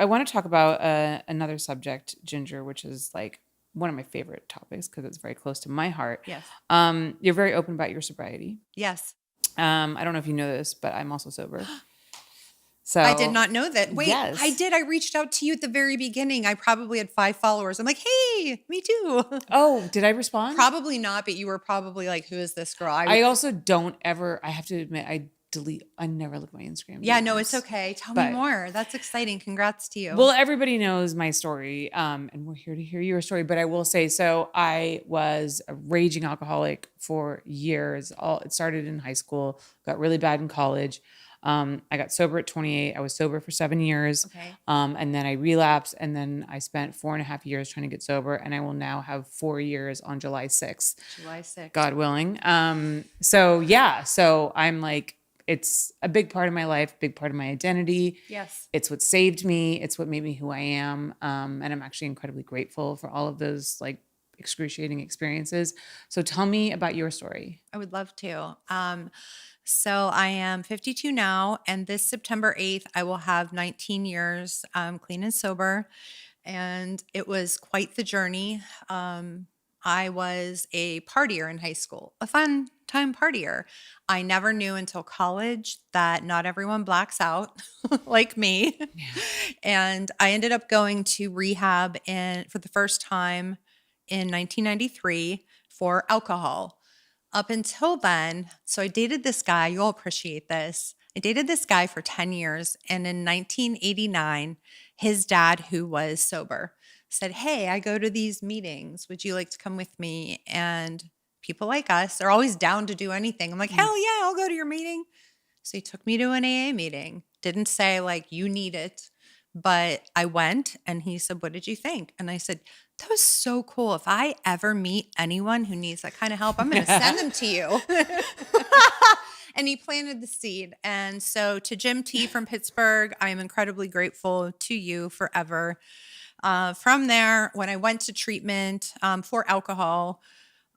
I want to talk about another subject, Ginger, which is like one of my favorite topics because it's very close to my heart. Yes. You're very open about your sobriety. Yes. I don't know if you know this, but I'm also sober. So I did not know that. Wait, yes. I did. I reached out to you at the very beginning. I probably had 5 followers. I'm like, hey, me too. Oh, did I respond? Probably not, but you were probably like, who is this girl? I also don't ever, I have to admit, I never look at my Instagram. Yeah, no, it's okay. Tell me more. That's exciting. Congrats to you. Well, everybody knows my story, and we're here to hear your story. But I will say, so I was a raging alcoholic for years. It started in high school, got really bad in college. I got sober at 28. I was sober for 7 years. Okay. And then I relapsed, and then I spent 4.5 years trying to get sober, and I will now have 4 years on July 6th. July 6th. God willing. So I'm like, it's a big part of my life, big part of my identity. Yes. It's what saved me. It's what made me who I am. And I'm actually incredibly grateful for all of those like excruciating experiences. So tell me about your story. I would love to. So I am 52 now, and this September 8th, I will have 19 years clean and sober. And it was quite the journey. I was a partier in high school, a fun time partier. I never knew until college that not everyone blacks out like me. Yeah. And I ended up going to rehab for the first time in 1993 for alcohol. Up until then, so I dated this guy, you'll appreciate this. I dated this guy for 10 years. And in 1989, his dad, who was sober, said, hey, I go to these meetings. Would you like to come with me? And people like us are always down to do anything. I'm like, hell yeah, I'll go to your meeting. So he took me to an AA meeting. Didn't say like, you need it. But I went and he said, what did you think? And I said, that was so cool. If I ever meet anyone who needs that kind of help, I'm going to send them to you. And he planted the seed. And so to Jim T from Pittsburgh, I am incredibly grateful to you forever. From there, when I went to treatment for alcohol,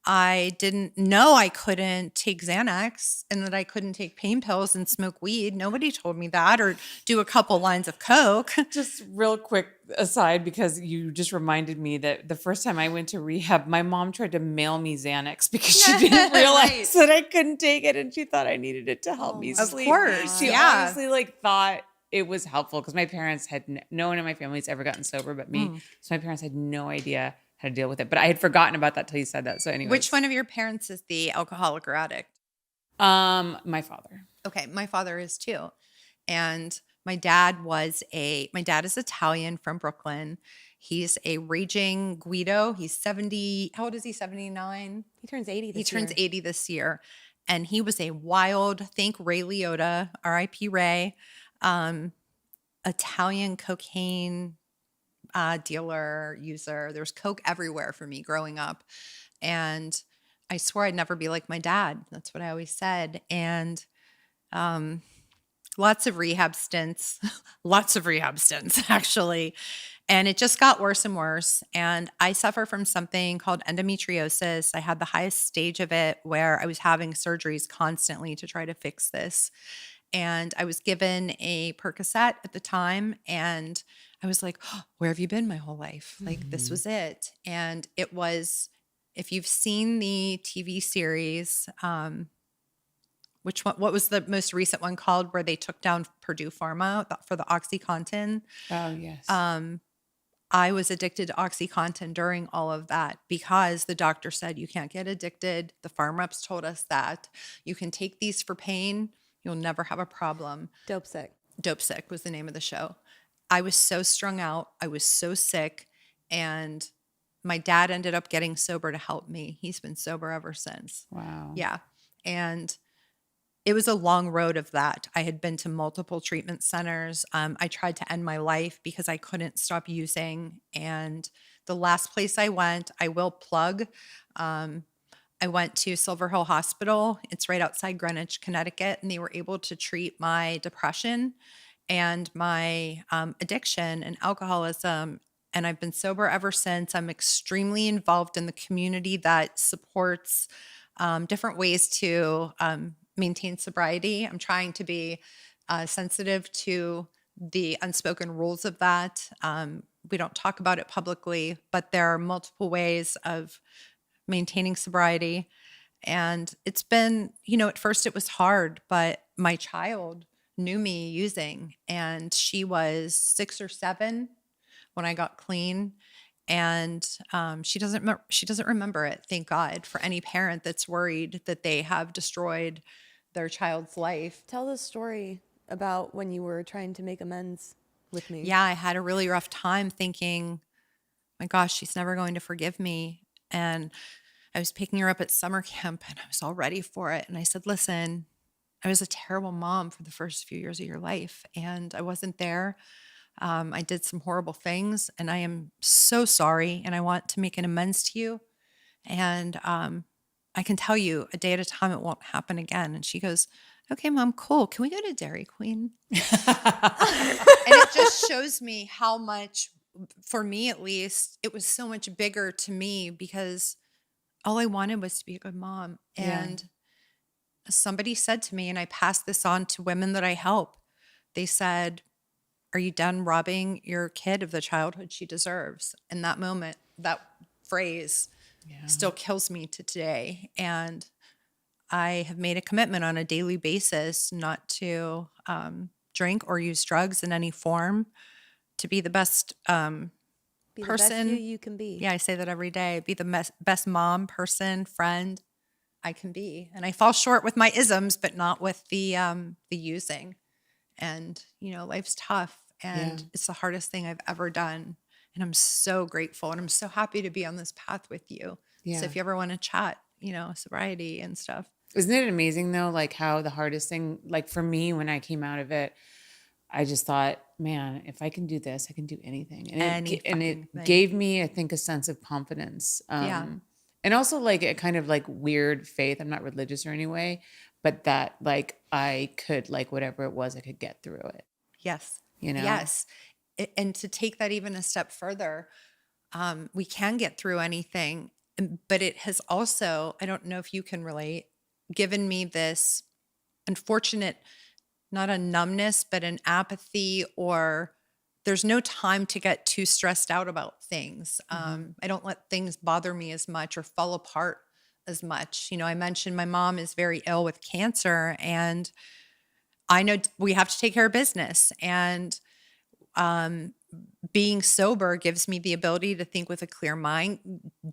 I didn't know I couldn't take Xanax and that I couldn't take pain pills and smoke weed. Nobody told me that, or do a couple lines of Coke. Just real quick aside, because you just reminded me that the first time I went to rehab, my mom tried to mail me Xanax because she didn't realize that I couldn't take it, and she thought I needed it to help me sleep. Of course. She honestly like thought it was helpful because my parents had no one in my family has ever gotten sober but me. So my parents had no idea how to deal with it. But I had forgotten about that till you said that. So anyway. Which one of your parents is the alcoholic or addict? My father. Okay. My father is too. And my dad is Italian from Brooklyn. He's a raging Guido. He's 70. How old is he? 79? He turns 80 this year. He turns 80 this year. And he was a wild, think Ray Liotta, R.I.P. Ray, Italian cocaine dealer, user. There was Coke everywhere for me growing up. And I swore I'd never be like my dad. That's what I always said. And lots of rehab stints, actually. And it just got worse and worse. And I suffer from something called endometriosis. I had the highest stage of it where I was having surgeries constantly to try to fix this. And I was given a Percocet at the time. And I was like, oh, where have you been my whole life? Like, this was it. And it was, if you've seen the TV series, which one, what was the most recent one called where they took down Purdue Pharma for the OxyContin? Oh, yes. I was addicted to OxyContin during all of that because the doctor said you can't get addicted. The farm reps told us that you can take these for pain. You'll never have a problem. Dope Sick. Dope Sick was the name of the show. I was so strung out. I was so sick. And my dad ended up getting sober to help me. He's been sober ever since. Wow. Yeah. And it was a long road of that. I had been to multiple treatment centers. I tried to end my life because I couldn't stop using. And the last place I went, I will plug, I went to Silver Hill Hospital. It's right outside Greenwich, Connecticut, and they were able to treat my depression and my addiction and alcoholism. And I've been sober ever since. I'm extremely involved in the community that supports different ways to maintain sobriety. I'm trying to be sensitive to the unspoken rules of that. We don't talk about it publicly, but there are multiple ways of maintaining sobriety. And it's been, at first it was hard, but my child knew me using, and she was 6 or 7 when I got clean. And she doesn't remember it. Thank God for any parent that's worried that they have destroyed their child's life. Tell the story about when you were trying to make amends with me. Yeah, I had a really rough time thinking, my gosh, she's never going to forgive me. And I was picking her up at summer camp and I was all ready for it. And I said, listen, I was a terrible mom for the first few years of your life, and I wasn't there. I did some horrible things, and I am so sorry, and I want to make an amends to you. And I can tell you a day at a time it won't happen again. And she goes, okay, Mom, cool. Can we go to Dairy Queen? And it just shows me how much, for me at least, it was so much bigger to me because all I wanted was to be a good mom. Yeah. And somebody said to me, and I passed this on to women that I help, they said, are you done robbing your kid of the childhood she deserves? And that moment, that phrase still kills me to today. And I have made a commitment on a daily basis not to drink or use drugs in any form, to be the best Be the person. best you can be. Yeah, I say that every day. Be the best mom, person, friend I can be. And I fall short with my isms, but not with the using. And, life's tough, and it's the hardest thing I've ever done. And I'm so grateful, and I'm so happy to be on this path with you. Yeah. So if you ever want to chat, sobriety and stuff. Isn't it amazing though, like how the hardest thing, like for me, when I came out of it, I just thought, man, if I can do this, I can do anything. And it gave me, I think, a sense of confidence. And also like a kind of like weird faith. I'm not religious or any way, but that like I could, like whatever it was, I could get through it. Yes. You know? Yes. And to take that even a step further, we can get through anything. But it has also, I don't know if you can relate, given me this unfortunate, not a numbness, but an apathy, or there's no time to get too stressed out about things. I don't let things bother me as much or fall apart as much. I mentioned my mom is very ill with cancer, and I know we have to take care of business. And being sober gives me the ability to think with a clear mind,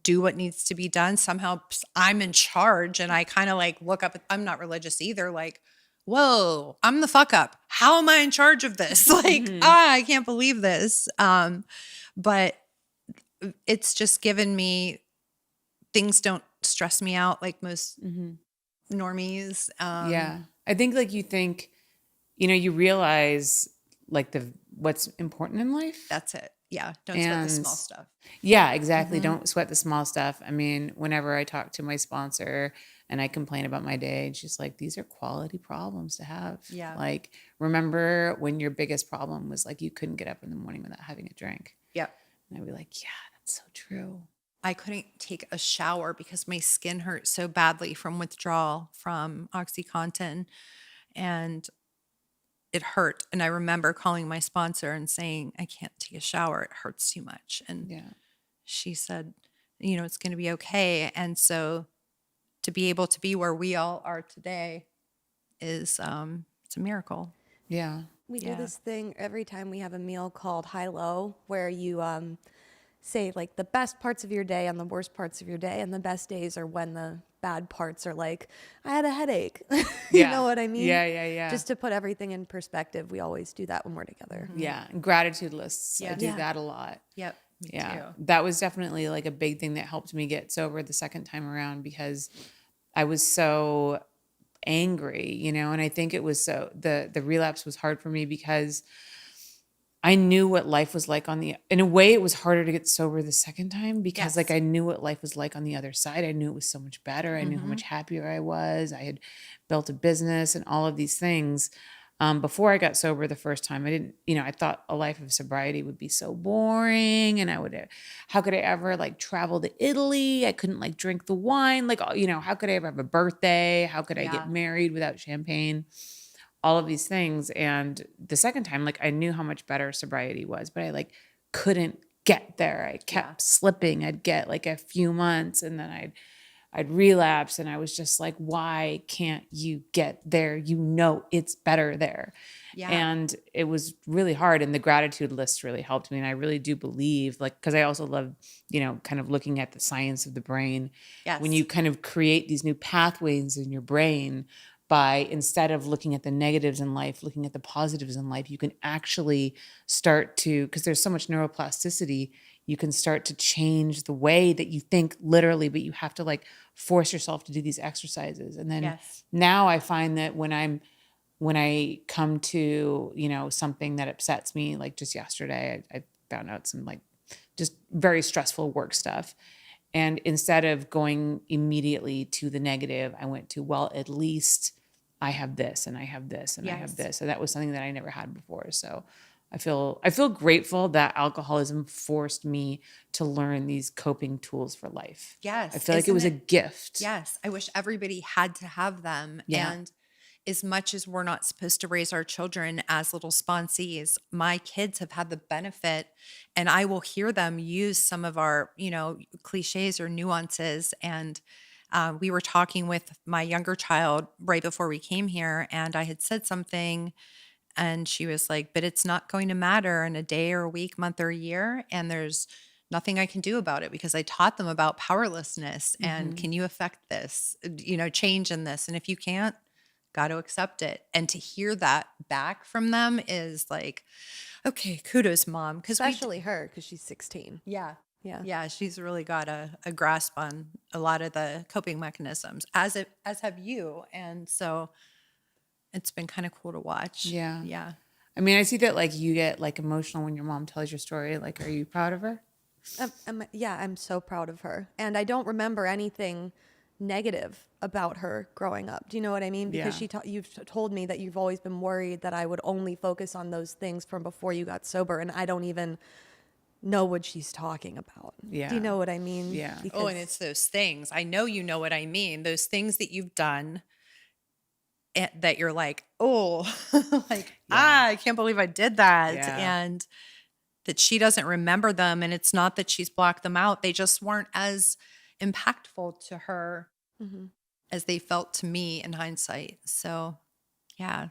do what needs to be done. Somehow I'm in charge, and I kind of like look up. I'm not religious either. Like, whoa, I'm the fuck up. How am I in charge of this? Like, I can't believe this. But it's just given me, things don't stress me out like most normies. Yeah. I think like you think, you realize like what's important in life. That's it. Yeah. Don't sweat the small stuff. Yeah, exactly. Don't sweat the small stuff. I mean, whenever I talk to my sponsor and I complain about my day, and she's like, these are quality problems to have. Yeah. Like, remember when your biggest problem was like you couldn't get up in the morning without having a drink? Yep. And I'd be like, yeah, that's so true. I couldn't take a shower because my skin hurt so badly from withdrawal from OxyContin, and it hurt. And I remember calling my sponsor and saying, I can't take a shower. It hurts too much. And she said, it's going to be okay. And so to be able to be where we all are today is, it's a miracle. Yeah. We do this thing every time we have a meal called high-low, where you say like the best parts of your day and the worst parts of your day, and the best days are when the bad parts are like, I had a headache. You know what I mean? Yeah. Just to put everything in perspective, we always do that when we're together. Yeah. And gratitude lists. I do that a lot. Yep. Me too. That was definitely like a big thing that helped me get sober the second time around, because I was so angry, and I think it was the relapse was hard for me because I knew what life was like in a way it was harder to get sober the second time because like I knew what life was like on the other side. I knew it was so much better. I knew how much happier I was. I had built a business and all of these things. Before I got sober the first time, I didn't, I thought a life of sobriety would be so boring, and how could I ever like travel to Italy? I couldn't like drink the wine. Like, how could I ever have a birthday? How could I get married without champagne? all of these things. And the second time, like I knew how much better sobriety was, but I like couldn't get there. I kept slipping. I'd get like a few months and then I'd relapse, and I was just like, why can't you get there? You know, it's better there. Yeah. And it was really hard. And the gratitude list really helped me. And I really do believe, like, because I also love, kind of looking at the science of the brain. Yes. When you kind of create these new pathways in your brain by, instead of looking at the negatives in life, looking at the positives in life, you can actually start to, because there's so much neuroplasticity, you can start to change the way that you think literally, but you have to like force yourself to do these exercises. And then now I find that when I come to, something that upsets me, like just yesterday, I found out some like just very stressful work stuff. And instead of going immediately to the negative, I went to, well, at least I have this and I have this and I have this. So that was something that I never had before. So I feel grateful that alcoholism forced me to learn these coping tools for life. Yes. I feel like it was a gift. Yes. I wish everybody had to have them. Yeah. And as much as we're not supposed to raise our children as little sponsees, my kids have had the benefit, and I will hear them use some of our, cliches or nuances. And we were talking with my younger child right before we came here, and I had said something, and she was like, but it's not going to matter in a day or a week, month or a year. And there's nothing I can do about it, because I taught them about powerlessness and can you affect this, change in this? And if you can't, got to accept it. And to hear that back from them is like, okay, kudos, mom. Especially her, because she's 16. Yeah. Yeah. Yeah. She's really got a grasp on a lot of the coping mechanisms, as have you. And so it's been kind of cool to watch. Yeah. Yeah. I mean, I see that like you get like emotional when your mom tells your story. Like, are you proud of her? I'm so proud of her. And I don't remember anything negative about her growing up. Do you know what I mean? Because you've told me that you've always been worried that I would only focus on those things from before you got sober, and I don't even know what she's talking about. Yeah. Do you know what I mean? Yeah. Oh, and it's those things. I know you know what I mean. Those things that you've done that you're like, oh, like, I can't believe I did that. Yeah. And that she doesn't remember them. And it's not that she's blocked them out. They just weren't as impactful to her as they felt to me in hindsight. So, yeah.